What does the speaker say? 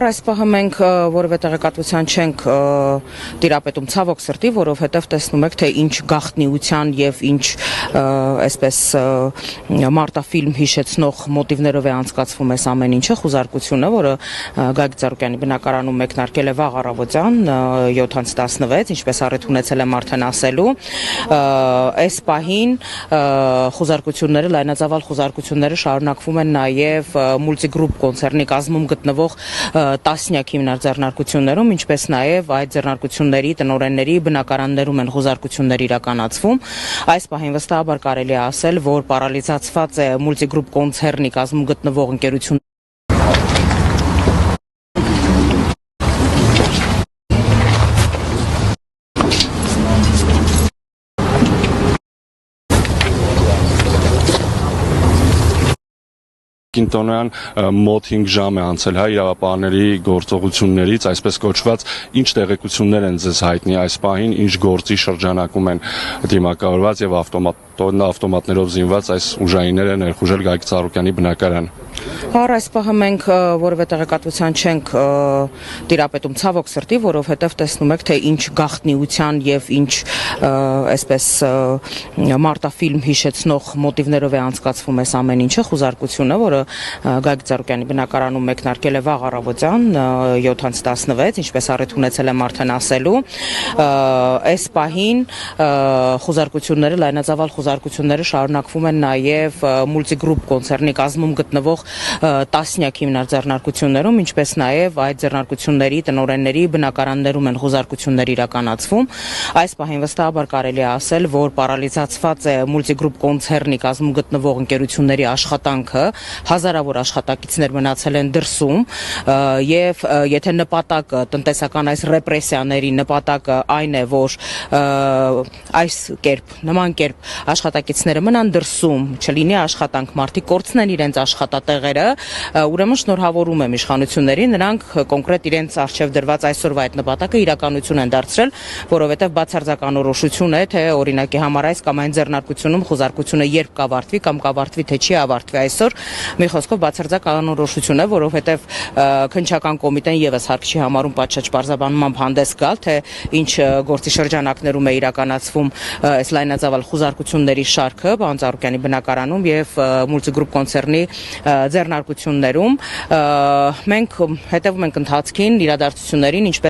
Այս պահը մենք որևէ տեղեկատվության չենք տիրապետում ցավոք սրտի, որովհետև տեսնում եք, թե ինչ գաղտնիության եւ ինչ այսպես մարտաֆիլմ հիշեցնող մոտիվներով է անցկացվում այս ամեն ինչը, խուզարկությունը, որը Գագիկ Ծառուկյանի բնակարանում մեկնարկել է վաղ առավոտյան 7:16, ինչպես առիթ ունեցել եմ արդեն ասելու, այս պահին խուզարկությունները, լայնածավալ խուզարկությունները շարունակվում են նաեւ Multigroup կոնցեռնի կազմում գտնվող տասնյակ հիմնարար ձեռնարկություններում, ինչպես նաև այդ ձեռնարկությունների տնօրենների բնակարաններում են խուզարկություններ իրականացվում։ Այս պահին վստահաբար կարելի է ասել, որ պարալիզացված է Multigroup կոնցեռնի կազմում գտնվող ընկերություն Կինտոնոյան մոտ 5 ժամ է անցել իրավապահների գործողություններից, այսպես կոչված, ինչ տեղեկություններ են ձեզ հայտնի այս պահին, ինչ գործի շրջանակում են դիմակայորված եւ ավտոմատներով զինված այս ուժայինները ներխուժել Գագիկ Ծառուկյանի բնակարան։ Այս պահը մենք որևէ տեղեկատվության չենք տիրապետում ցավոք սրտի, որովհետև տեսնում եք, թե ինչ գաղտնիության եւ ինչ այսպես մարտաֆիլմ հիշեցնող մոտիվներով է անցկացվում այս ամեն ինչը, խուզարկությունը, որը Գագիկ Ծառուկյանի բնակարանում մեկնարկել է վաղ առավոտյան 7:16, ինչպես առիթ ունեցել եմ արդեն ասելու, այս պահին խուզարկությունները, լայնածավալ խուզարկությունները շարունակվում են նաեւ Multigroup կոնցեռնի կազմում գտնվող տասնյակ հիմնարար ձեռնարկություններում, ինչպես նաև այդ ձեռնարկությունների տնօրենների բնակարաններում են խուզարկություններ իրականացվում։ Այս պահին վստահաբար կարելի է ասել, որ պարալիզացված է Multigroup կոնցեռնի կազմում գտնվող ընկերությունների աշխատանքը, հազարավոր աշխատակիցներ մնացել են դրսում եւ եթե նպատակը տնտեսական այս ռեպրեսիաների նպատակը այն է, որ նման կերպ աշխատակիցները մնան դրսում, չլինի աշխատանք, մարդիկ կորցնեն իրենց աշխատատեղերը, ուրեմն շնորհավորում եմ իշխանություններին, նրանք կոնկրետ իրենց արժեվ դրված այսօրվա այդ նպատակը իրականություն են դարձրել, որովհետև բացարձակ անորոշություն է, թե օրինակի համար այս կամ այն ձեռնարկությունում խուզարկությունը երբ կավարտվի կամ կավարտվի, թե չի ավարտվի այսօր, մի խոսքով բացարձակ անորոշություն է, որովհետև քննչական կոմիտեն եւս հարկ չի համարում պատշաճ պարզաբանմամբ հանդես գալ, թե ինչ գործի շրջանակներում է իրականացվում այս լայնածավալ խուզարկությունների շարքը պարոն Ծառուկյանի բնակարանում եւ Multigroup կոնցեռնի ձեռնարկություններում։ Մենք հետևում ենք ընթացքին, իրադարձություններին, ինչպես